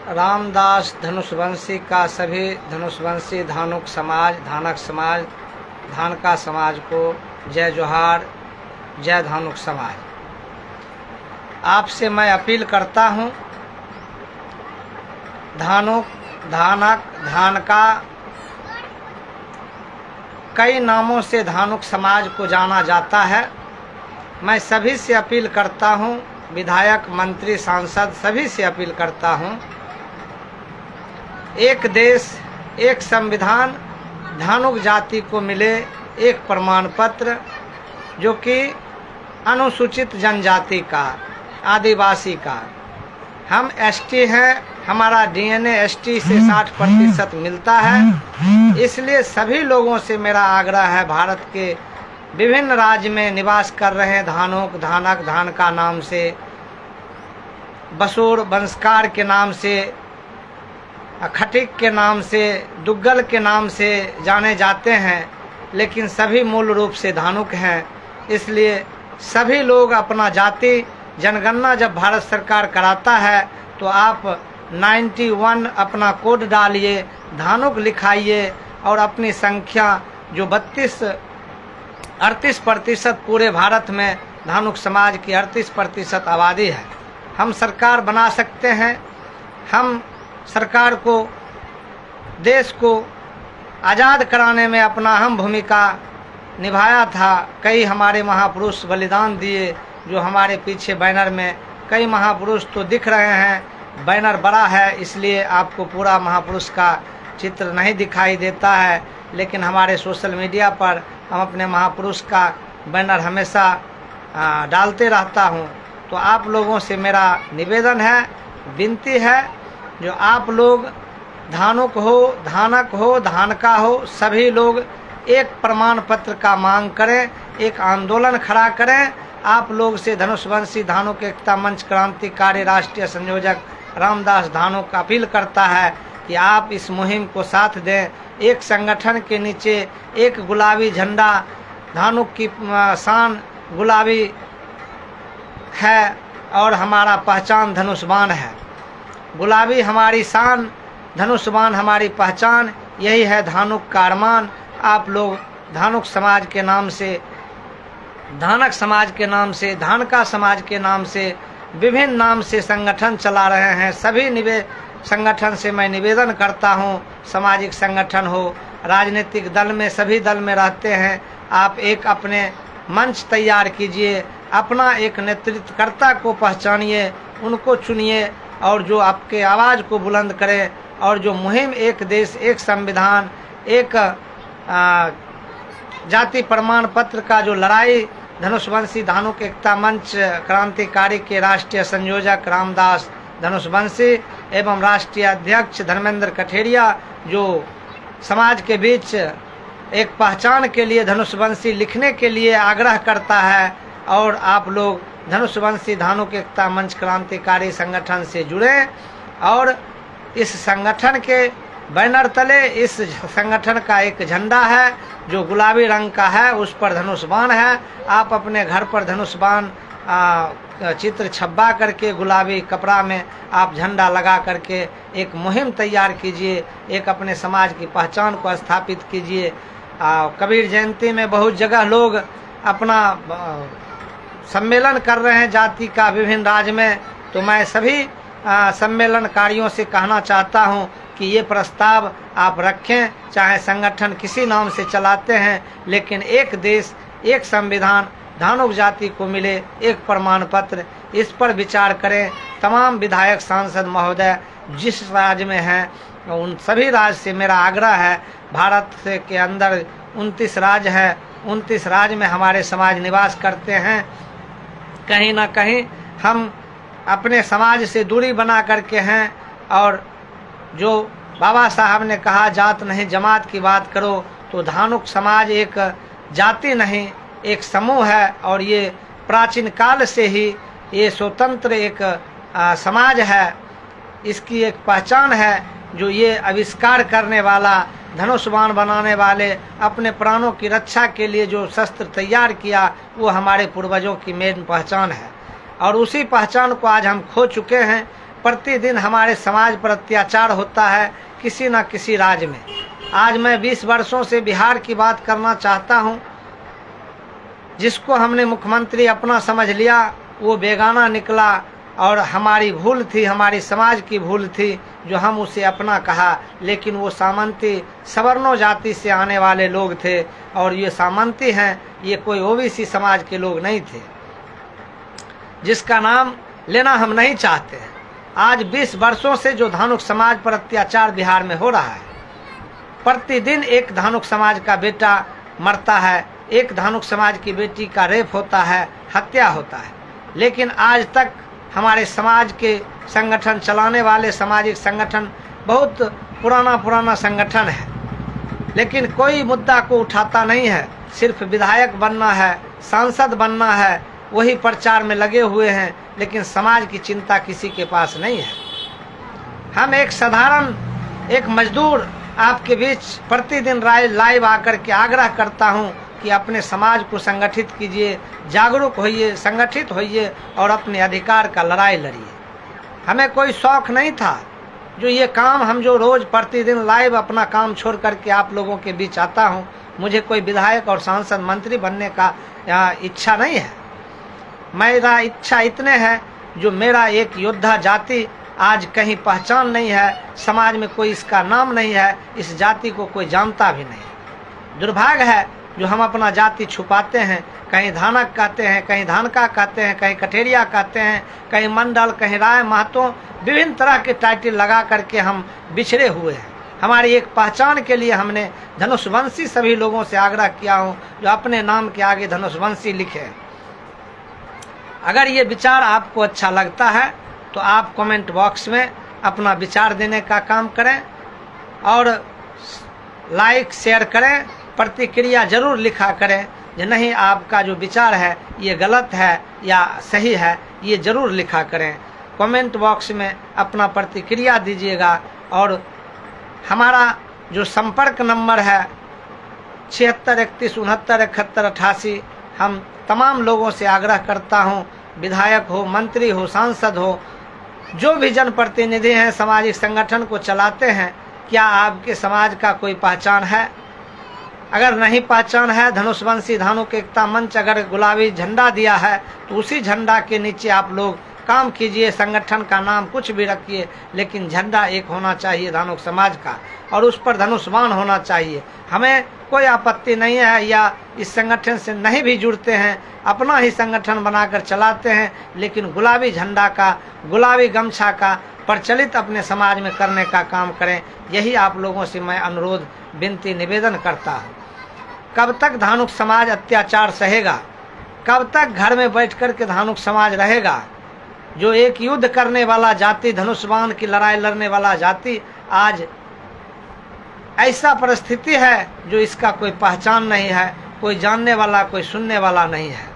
रामदास धनुषवंशी का सभी धनुषवंशी धानुक समाज, धानक समाज, धानका समाज को जय जोहार, जय धानुक समाज। आपसे मैं अपील करता हूँ, धानुक, धानक, धानका कई नामों से धानुक समाज को जाना जाता है। मैं सभी से अपील करता हूँ, विधायक, मंत्री, सांसद सभी से अपील करता हूँ, एक देश, एक संविधान, धानुक जाति को मिले एक प्रमाण पत्र, जो कि अनुसूचित जनजाति का, आदिवासी का। हम एसटी हैं, हमारा डीएनए एसटी से 60% मिलता है। इसलिए सभी लोगों से मेरा आग्रह है, भारत के विभिन्न राज्य में निवास कर रहे हैं धानुक, धानक, धानका नाम से, बसोर, बंसकार के नाम से, खटिक के नाम से, दुग्गल के नाम से जाने जाते हैं, लेकिन सभी मूल रूप से धानुक हैं। इसलिए सभी लोग अपना जाति जनगणना जब भारत सरकार कराता है तो आप 91 अपना कोड डालिए, धानुक लिखाइए और अपनी संख्या जो 38% पूरे भारत में धानुक समाज की 38% आबादी है। हम सरकार बना सकते हैं। हम सरकार को, देश को आज़ाद कराने में अपना अहम भूमिका निभाया था। कई हमारे महापुरुष बलिदान दिए, जो हमारे पीछे बैनर में कई महापुरुष तो दिख रहे हैं। बैनर बड़ा है इसलिए आपको पूरा महापुरुष का चित्र नहीं दिखाई देता है, लेकिन हमारे सोशल मीडिया पर हम अपने महापुरुष का बैनर हमेशा डालते रहता हूं। तो आप लोगों से मेरा निवेदन है, विनती है, जो आप लोग धानुक हो, धानक हो, धानका हो, सभी लोग एक प्रमाण पत्र का मांग करें, एक आंदोलन खड़ा करें। आप लोग से धनुषवंशी धानुक एकता मंच क्रांतिकारी राष्ट्रीय संयोजक रामदास धानुक अपील करता है कि आप इस मुहिम को साथ दें। एक संगठन के नीचे एक गुलाबी झंडा, धानुक की शान गुलाबी है और हमारा पहचान धनुषबाण है। गुलाबी हमारी शान, धनुषबाण हमारी पहचान, यही है धानुक का अरमान। आप लोग धानुक समाज के नाम से, धानक समाज के नाम से, धानका समाज के नाम से, विभिन्न नाम से संगठन चला रहे हैं। सभी संगठन से मैं निवेदन करता हूं, सामाजिक संगठन हो, राजनीतिक दल में, सभी दल में रहते हैं, आप एक अपने मंच तैयार कीजिए, अपना एक नेतृत्वकर्ता को पहचानिए, उनको चुनिए और जो आपके आवाज़ को बुलंद करे और जो मुहिम एक देश, एक संविधान, एक जाति प्रमाण पत्र का जो लड़ाई धनुषवंशी धानुक एकता मंच क्रांतिकारी के राष्ट्रीय संयोजक रामदास धनुषवंशी एवं राष्ट्रीय अध्यक्ष धर्मेंद्र कठेरिया जो समाज के बीच एक पहचान के लिए धनुषवंशी लिखने के लिए आग्रह करता है। और आप लोग धनुषवंशी धानुक एकता मंच क्रांतिकारी संगठन से जुड़ें और इस संगठन के बैनर तले, इस संगठन का एक झंडा है जो गुलाबी रंग का है, उस पर धनुषबाण है। आप अपने घर पर धनुषबाण चित्र छपवा करके गुलाबी कपड़ा में आप झंडा लगा करके एक मुहिम तैयार कीजिए, एक अपने समाज की पहचान को स्थापित कीजिए। कबीर जयंती में बहुत जगह लोग अपना सम्मेलन कर रहे हैं जाति का विभिन्न राज्य में, तो मैं सभी सम्मेलनकारियों से कहना चाहता हूं कि ये प्रस्ताव आप रखें। चाहे संगठन किसी नाम से चलाते हैं, लेकिन एक देश, एक संविधान, धानुक जाति को मिले एक प्रमाण पत्र, इस पर विचार करें। तमाम विधायक, सांसद महोदय जिस राज्य में हैं, उन सभी राज्य से मेरा आग्रह है। भारत के अंदर 29 राज्य है, 29 राज्य में हमारे समाज निवास करते हैं। कहीं ना कहीं हम अपने समाज से दूरी बना करके हैं। और जो बाबा साहब ने कहा, जात नहीं जमात की बात करो, तो धानुक समाज एक जाति नहीं, एक समूह है। और ये प्राचीन काल से ही ये स्वतंत्र एक समाज है, इसकी एक पहचान है। जो ये आविष्कार करने वाला, धनुषबाण बनाने वाले, अपने प्राणों की रक्षा के लिए जो शस्त्र तैयार किया, वो हमारे पूर्वजों की मेन पहचान है। और उसी पहचान को आज हम खो चुके हैं। प्रतिदिन हमारे समाज पर अत्याचार होता है किसी न किसी राज्य में। आज मैं 20 वर्षों से बिहार की बात करना चाहता हूँ। जिसको हमने मुख्यमंत्री अपना समझ लिया वो बेगाना निकला और हमारी भूल थी, हमारी समाज की भूल थी जो हम उसे अपना कहा। लेकिन वो सामंती सवर्णों जाति से आने वाले लोग थे और ये सामंती हैं, ये कोई ओबीसी समाज के लोग नहीं थे, जिसका नाम लेना हम नहीं चाहते हैं। आज 20 वर्षों से जो धानुक समाज पर अत्याचार बिहार में हो रहा है, प्रतिदिन एक धानुक समाज का बेटा मरता है, एक धानुक समाज की बेटी का रेप होता है, हत्या होता है। लेकिन आज तक हमारे समाज के संगठन चलाने वाले सामाजिक संगठन बहुत पुराना संगठन है, लेकिन कोई मुद्दा को उठाता नहीं है। सिर्फ विधायक बनना है, सांसद बनना है, वही प्रचार में लगे हुए हैं, लेकिन समाज की चिंता किसी के पास नहीं है। हम एक साधारण एक मजदूर आपके बीच प्रतिदिन लाइव आकर के आग्रह करता हूं कि अपने समाज को संगठित कीजिए, जागरूक होइए, संगठित होइए और अपने अधिकार का लड़ाई लड़िए। हमें कोई शौक नहीं था जो ये काम हम जो रोज प्रतिदिन लाइव अपना काम छोड़ करके आप लोगों के बीच आता हूँ, मुझे कोई विधायक और सांसद मंत्री बनने का इच्छा नहीं है। मेरा इच्छा इतने है जो मेरा एक योद्धा जाति आज कहीं पहचान नहीं है, समाज में कोई इसका नाम नहीं है, इस जाति को कोई जानता भी नहीं। दुर्भाग्य है जो हम अपना जाति छुपाते हैं, कहीं धानक कहते हैं, कहीं धानका कहते हैं, कहीं कठेरिया कहते हैं, कहीं मंडल, कहीं राय, महतो, विभिन्न तरह के टाइटल लगा करके हम बिछड़े हुए हैं। हमारी एक पहचान के लिए हमने धनुषवंशी सभी लोगों से आग्रह किया हूँ जो अपने नाम के आगे धनुषवंशी लिखे। अगर ये विचार आपको अच्छा लगता है तो आप कमेंट बॉक्स में अपना विचार देने का काम करें और लाइक शेयर करें, प्रतिक्रिया जरूर लिखा करें कि नहीं आपका जो विचार है ये गलत है या सही है, ये जरूर लिखा करें। कमेंट बॉक्स में अपना प्रतिक्रिया दीजिएगा। और हमारा जो संपर्क नंबर है 76 31 69 71 88, हम तमाम लोगों से आग्रह करता हूँ, विधायक हो, मंत्री हो, सांसद हो, जो भी जनप्रतिनिधि हैं, सामाजिक संगठन को चलाते हैं, क्या आपके समाज का कोई पहचान है? अगर नहीं पहचान है, धनुषवंशी धानुक एकता मंच अगर गुलाबी झंडा दिया है तो उसी झंडा के नीचे आप लोग काम कीजिए। संगठन का नाम कुछ भी रखिए, लेकिन झंडा एक होना चाहिए धानुक समाज का और उस पर धनुषबाण होना चाहिए। हमें कोई आपत्ति नहीं है या इस संगठन से नहीं भी जुड़ते हैं, अपना ही संगठन बनाकर चलाते हैं, लेकिन गुलाबी झंडा का, गुलाबी गमछा का प्रचलित अपने समाज में करने का काम करें। यही आप लोगों से मैं अनुरोध, विनती, निवेदन करता हूँ। कब तक धानुक समाज अत्याचार सहेगा? कब तक घर में बैठ कर के धानुक समाज रहेगा? जो एक युद्ध करने वाला जाति, धनुषबाण की लड़ाई लड़ने वाला जाति, आज ऐसा परिस्थिति है जो इसका कोई पहचान नहीं है, कोई जानने वाला, कोई सुनने वाला नहीं है,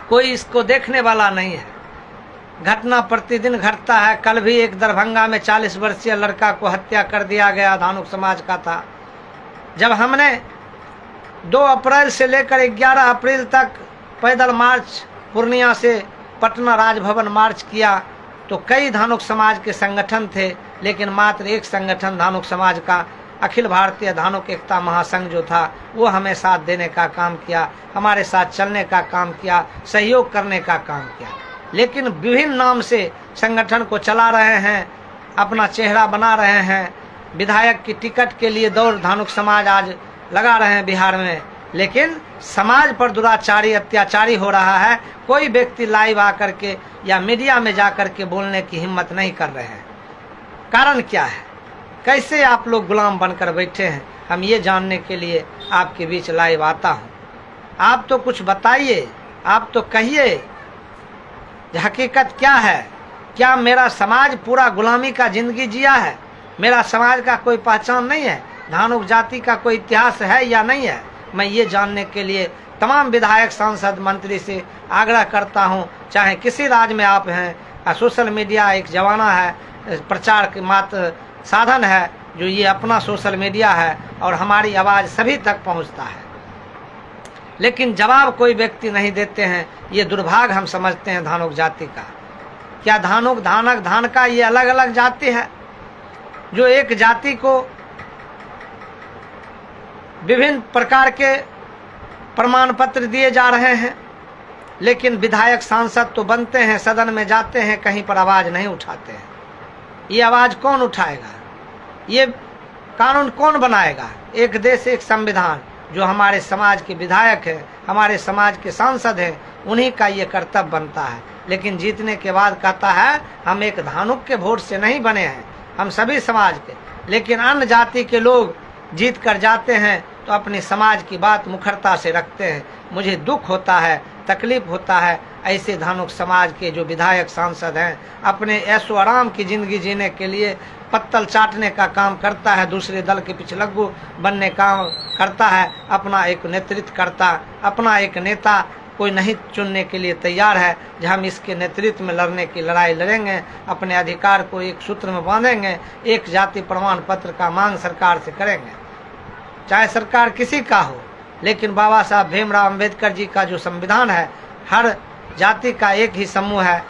कोई इसको देखने वाला नहीं है। घटना प्रतिदिन घटता है। कल भी एक दरभंगा में 40 वर्षीय लड़का को हत्या कर दिया गया, धानुक समाज का था। जब हमने 2 अप्रैल से लेकर 11 अप्रैल तक पैदल मार्च पूर्णिया से पटना राजभवन मार्च किया तो कई धानुक समाज के संगठन थे, लेकिन मात्र एक संगठन धानुक समाज का अखिल भारतीय धानुक एकता महासंघ जो था वो हमें साथ देने का काम किया, हमारे साथ चलने का काम किया, सहयोग करने का काम किया। लेकिन विभिन्न नाम से संगठन को चला रहे हैं, अपना चेहरा बना रहे हैं। विधायक की टिकट के लिए दौड़ धानुक समाज आज लगा रहे हैं बिहार में, लेकिन समाज पर दुराचारी, अत्याचारी हो रहा है। कोई व्यक्ति लाइव आकर के या मीडिया में जाकर के बोलने की हिम्मत नहीं कर रहे हैं। कारण क्या है? कैसे आप लोग गुलाम बनकर बैठे हैं? हम ये जानने के लिए आपके बीच लाइव आता हूँ। आप तो कुछ बताइए, आप तो कहिए हकीकत क्या है। क्या मेरा समाज पूरा गुलामी का जिंदगी जिया है? मेरा समाज का कोई पहचान नहीं है? धानुक जाति का कोई इतिहास है या नहीं है? मैं ये जानने के लिए तमाम विधायक, सांसद, मंत्री से आग्रह करता हूँ, चाहे किसी राज्य में आप हैं। सोशल मीडिया एक जमाना है, प्रचार के मात्र साधन है, जो ये अपना सोशल मीडिया है और हमारी आवाज़ सभी तक पहुँचता है, लेकिन जवाब कोई व्यक्ति नहीं देते हैं। ये दुर्भाग्य हम समझते हैं धानुक जाति का। क्या धानुक, धानक, धानका ये अलग अलग जाति है? जो एक जाति को विभिन्न प्रकार के प्रमाण पत्र दिए जा रहे हैं, लेकिन विधायक सांसद तो बनते हैं, सदन में जाते हैं, कहीं पर आवाज़ नहीं उठाते हैं। ये आवाज़ कौन उठाएगा? ये कानून कौन बनाएगा? एक देश एक संविधान। जो हमारे समाज के विधायक हैं, हमारे समाज के सांसद हैं, उन्हीं का ये कर्तव्य बनता है। लेकिन जीतने के बाद कहता है हम एक धानुक के वोट से नहीं बने हैं, हम सभी समाज के। लेकिन अन्य जाति के लोग जीत कर जाते हैं तो अपने समाज की बात मुखरता से रखते हैं। मुझे दुख होता है, तकलीफ होता है, ऐसे धानुक समाज के जो विधायक सांसद हैं अपने ऐशो आराम की ज़िंदगी जीने के लिए पत्तल चाटने का काम करता है, दूसरे दल के पिछलग्गू बनने का करता है, अपना एक नेतृत्व करता, अपना एक नेता कोई नहीं चुनने के लिए तैयार है जो हम इसके नेतृत्व में लड़ने की लड़ाई लड़ेंगे, अपने अधिकार को एक सूत्र में बांधेंगे, एक जाति प्रमाण पत्र का मांग सरकार से करेंगे, चाहे सरकार किसी का हो। लेकिन बाबा साहब भीमराव अंबेडकर जी का जो संविधान है, हर जाति का एक ही समूह है,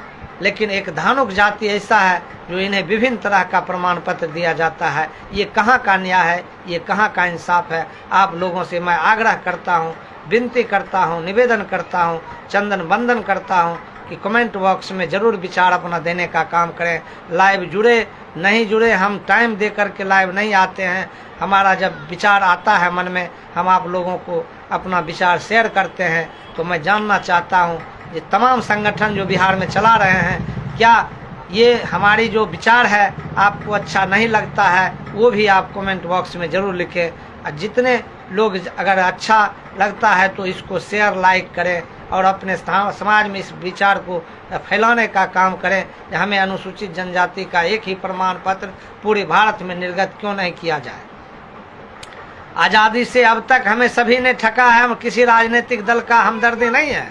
लेकिन एक धानुक जाति ऐसा है जो इन्हें विभिन्न तरह का प्रमाण पत्र दिया जाता है। ये कहाँ का न्याय है? ये कहाँ का इंसाफ है? आप लोगों से मैं आग्रह करता हूँ, विनती करता हूँ, निवेदन करता हूँ, चंदन बंदन करता हूँ कि कमेंट बॉक्स में ज़रूर विचार अपना देने का काम करें। लाइव जुड़े नहीं जुड़े, हम टाइम दे करके लाइव नहीं आते हैं। हमारा जब विचार आता है मन में, हम आप लोगों को अपना विचार शेयर करते हैं। तो मैं जानना चाहता हूँ ये तमाम संगठन जो बिहार में चला रहे हैं, क्या ये हमारी जो विचार है आपको अच्छा नहीं लगता है? वो भी आप कमेंट बॉक्स में ज़रूर लिखें। और जितने लोग अगर अच्छा लगता है तो इसको शेयर लाइक करें और अपने समाज में इस विचार को फैलाने का काम करें। हमें अनुसूचित जनजाति का एक ही प्रमाण पत्र पूरे भारत में निर्गत क्यों नहीं किया जाए? आज़ादी से अब तक हमें सभी ने ठगा है। हम किसी राजनीतिक दल का हमदर्दी नहीं है।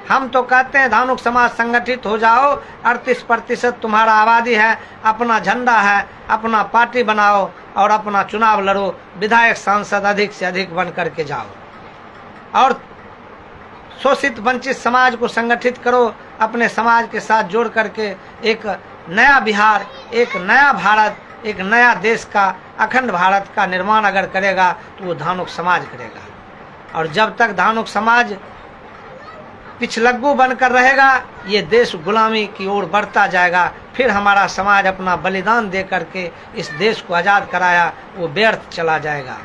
हम तो कहते हैं धानुक समाज संगठित हो जाओ, 38% तुम्हारा आबादी है, अपना झंडा है, अपना पार्टी बनाओ और अपना चुनाव लड़ो, विधायक सांसद अधिक से अधिक बन करके जाओ और शोषित वंचित समाज को संगठित करो, अपने समाज के साथ जोड़ करके एक नया बिहार, एक नया भारत, एक नया देश का, अखंड भारत का निर्माण अगर करेगा तो वो धानुक समाज करेगा। और जब तक धानुक समाज पिछलग्गू बनकर रहेगा, ये देश गुलामी की ओर बढ़ता जाएगा। फिर हमारा समाज अपना बलिदान दे करके इस देश को आज़ाद कराया, वो व्यर्थ चला जाएगा।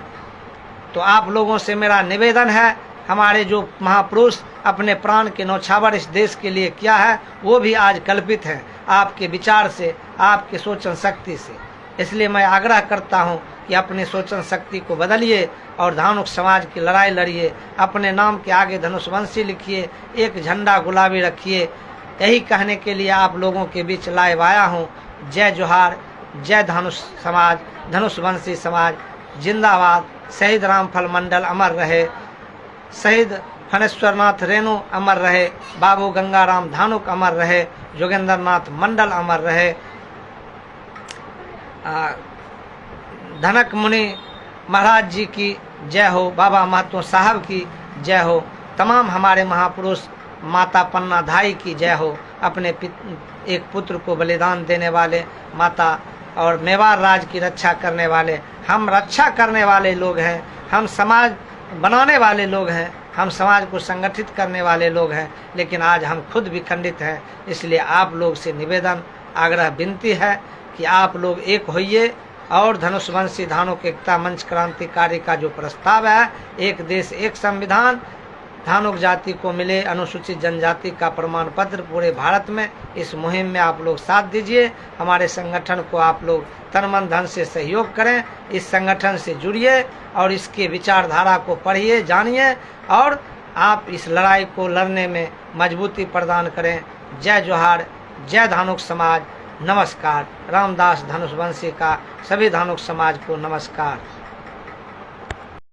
तो आप लोगों से मेरा निवेदन है, हमारे जो महापुरुष अपने प्राण के न्यौछावर इस देश के लिए किया है, वो भी आज कल्पित हैं आपके विचार से, आपके सोचन शक्ति से। इसलिए मैं आग्रह करता हूँ कि अपनी सोचन शक्ति को बदलिए और धानुक समाज की लड़ाई लड़िए। अपने नाम के आगे धनुषवंशी लिखिए, एक झंडा गुलाबी रखिए। यही कहने के लिए आप लोगों के बीच लाइव आया हूँ। जय जोहार, जय धनुष समाज, धनुषवंशी समाज जिंदाबाद। शहीद रामफल मंडल अमर रहे, शहीद फणेश्वरनाथ रेणु अमर रहे, बाबू गंगाराम धानुक अमर रहे, जोगेंद्र नाथ मंडल अमर रहे, धनक मुनि महाराज जी की जय हो, बाबा महतो साहब की जय हो, तमाम हमारे महापुरुष, माता पन्ना धाई की जय हो, अपने एक पुत्र को बलिदान देने वाले माता और मेवाड़ राज की रक्षा करने वाले, हम रक्षा करने वाले लोग हैं, हम समाज बनाने वाले लोग हैं, हम समाज को संगठित करने वाले लोग हैं। लेकिन आज हम खुद विखंडित हैं। इसलिए आप लोग से निवेदन, आग्रह, विनती है कि आप लोग एक होइए और धनुषवंशी धानुक एकता मंच क्रांतिकारी का जो प्रस्ताव है, एक देश एक संविधान, धानुक जाति को मिले अनुसूचित जनजाति का प्रमाण पत्र पूरे भारत में, इस मुहिम में आप लोग साथ दीजिए। हमारे संगठन को आप लोग तन मन धन से सहयोग करें, इस संगठन से जुड़िए और इसके विचारधारा को पढ़िए, जानिए और आप इस लड़ाई को लड़ने में मजबूती प्रदान करें। जय जोहार, जय धानुक समाज, नमस्कार। रामदास धनुषवंशी का सभी धानुक समाज को नमस्कार।